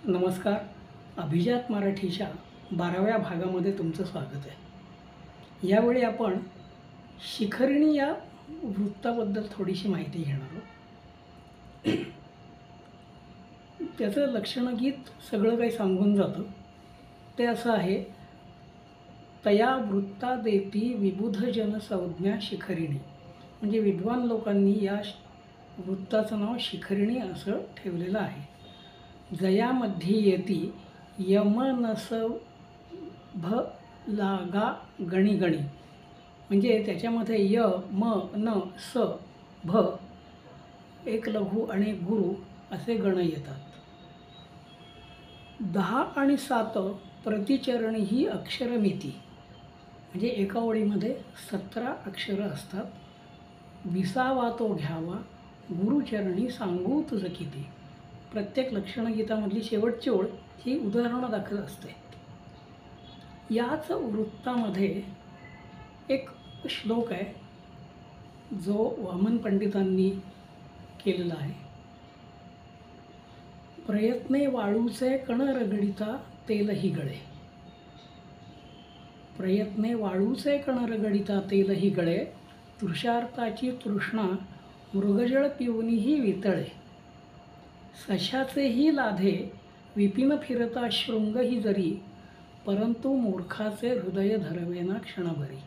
नमस्कार. अभिजात मराठीच्या 12व्या भागामध्ये तुमचं स्वागत आहे. यावेळी आपण शिखरिणी या वृत्ताबद्दल थोडीशी माहिती घेणार आहोत. त्याचं लक्षणगीत सगळं काही सांगून जातं. ते असं आहे, तया वृत्ता देती विबुध जनसंज्ञा शिखरिणी. म्हणजे विद्वान लोकांनी या वृत्ताचं नाव शिखरिणी असं ठेवलेलं आहे. जयामध्ये येती यमनसभ लागा गणी गणी. म्हणजे त्याच्यामध्ये य म न स भ एक लघु आणि गुरु असे गण येतात. 10 आणि 7 प्रतिचरणी ही अक्षरमिती. म्हणजे एका ओळीमध्ये 17 अक्षरं असतात. 20वा तो घ्यावा गुरुचरणी सांगू तुझं किती. प्रत्येक लक्षणगीतामधली शेवटची ओळ ही उदाहरणादाखल असते. याच वृत्तामध्ये एक श्लोक आहे जो वामन पंडितांनी केलेला आहे. प्रयत्ने वाळूचे कण रगडिता तेलही गळे. प्रयत्ने वाळूचे कण रगडिता तेलही गळे. तृषार्थाची तृष्णा मृगजळ पिऊनीही वितळे. सशाचेही लाधे विपिन फिरता शृंगही जरी. परंतु मूर्खाचे हृदय धरवेना क्षणभरी.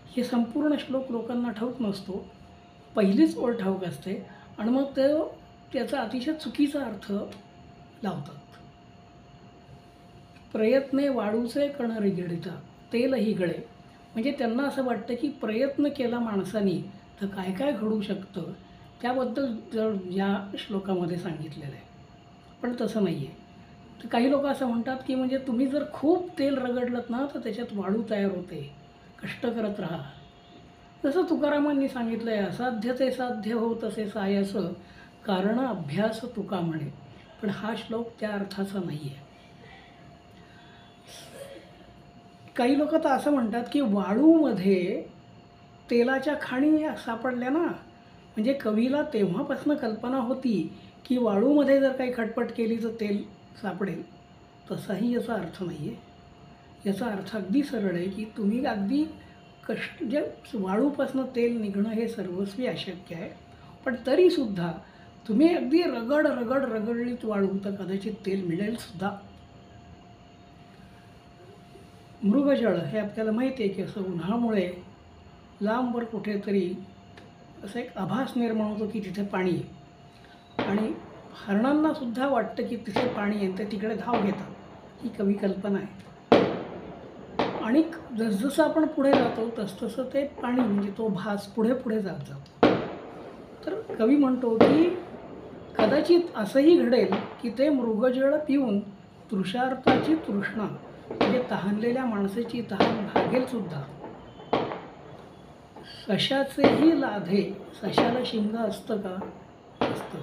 हे संपूर्ण श्लोक लोकांना ठाऊक नसतो. पहिलीच ओळ ठाऊक असते आणि मग त्याचा अतिशय चुकीचा अर्थ लावतात. प्रयत्ने वाळूचे कण रगडिता तेलही गळे. म्हणजे त्यांना असं वाटतं की प्रयत्न केला माणसाने तर काय काय घडू शकतं, त्याबद्दल जर या श्लोकामध्ये सांगितलेलं आहे. पण तसं नाही आहे. तर काही लोक असं म्हणतात की म्हणजे तुम्ही जर खूप तेल रगडलत ना तर त्याच्यात वाळू तयार होते, कष्ट करत राहा. जसं तुकारामांनी सांगितलं आहे, असाध्य ते साध्य हो तसे सायस कारण अभ्यास तुका म्हणे. पण हा श्लोक त्या अर्थाचा नाही आहे. काही लोक तर असं म्हणतात की वाळूमध्ये तेलाच्या खाणी सापडल्या ना, म्हणजे कवीला तेव्हापासून कल्पना होती की वाळूमध्ये जर काही खटपट केली तर तेल सापडेल. तसाही याचा अर्थ नाही आहे. याचा अर्थ अगदी सरळ आहे की तुम्ही अगदी जे वाळूपासून तेल निघणं हे सर्वस्वी अशक्य आहे. पण तरीसुद्धा तुम्ही अगदी रगडलीत वाळू तर कदाचित तेल मिळेलसुद्धा. मृगजळ हे आपल्याला माहिती आहे की असं उन्हामुळे लांबवर कुठेतरी असं एक आभास निर्माण होतो की तिथे पाणी आहे आणि हरणांनासुद्धा वाटतं की तिथे पाणी आहे, ते तिकडे धाव घेतात. ही कवी कल्पना आहे. आणि जसजसं आपण पुढे जातो तसतसं ते पाणी म्हणजे तो भास पुढे जात जातो. तर कवी म्हणतो की कदाचित असंही घडेल की ते मृगजळ पिऊन तृषार्थाची तृष्णा म्हणजे तहानलेल्या माणसाची तहान भागेलसुद्धा. सशाचेही लाधे. सशाला शिंग असतं का? असतं.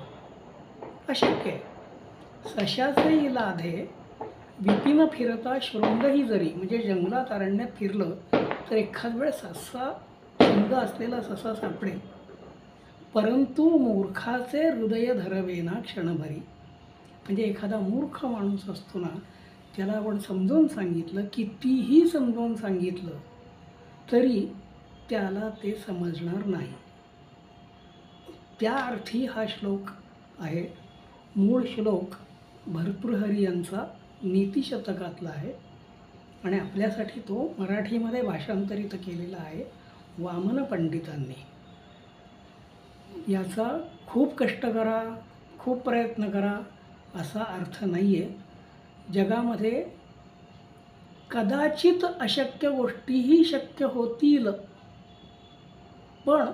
अशक्य आहे. सशाचेही लाधे विपिन फिरता शृंगही जरी. म्हणजे जंगलात अरण्यात फिरलं तर एखाद वेळ ससा शिंग असलेला ससा सापडेल. परंतु मूर्खाचे हृदय धरवेना क्षणभरी. म्हणजे एखादा मूर्ख माणूस असतो ना, त्याला आपण समजावून सांगितलं, कितीही समजावून सांगितलं तरी त्याला ते समजणार नाही. त्या अर्थी हा श्लोक आहे. मूळ श्लोक भर्तृहरी यांचा नीतिशतकातला आहे आणि आपल्यासाठी तो मराठीमध्ये भाषांतरित केलेला आहे वामन पंडितांनी. याचा खूप कष्ट करा, खूप प्रयत्न करा असा अर्थ नाही आहे. जगामध्ये कदाचित अशक्य गोष्टीही शक्य होतील, पण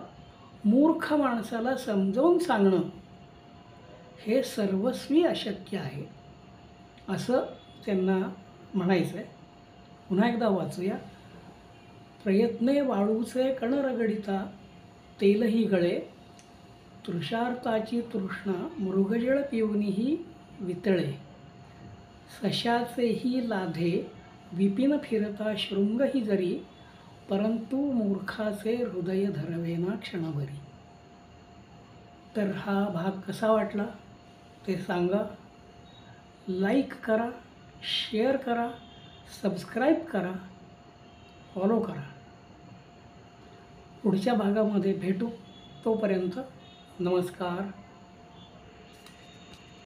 मूर्ख माणसाला समजावून सांगणं हे सर्वस्वी अशक्य आहे असं त्यांना म्हणायचं आहे. पुन्हा एकदा वाचूया. प्रयत्ने वाळूचे कण रगडिता तेलही गळे. तृषार्थाची तृष्णा मृगजळ पिऊनीही वितळे. सशाचेही लाधे विपिन फिरता शृंगही जरी. परंतु मूर्खाचे हृदय धरवेना क्षणभरी. तर हा भाग कसा वाटला ते सांगा. लाईक करा, शेअर करा, सबस्क्राईब करा, फॉलो करा. पुढच्या भागामध्ये भेटू. तोपर्यंत नमस्कार.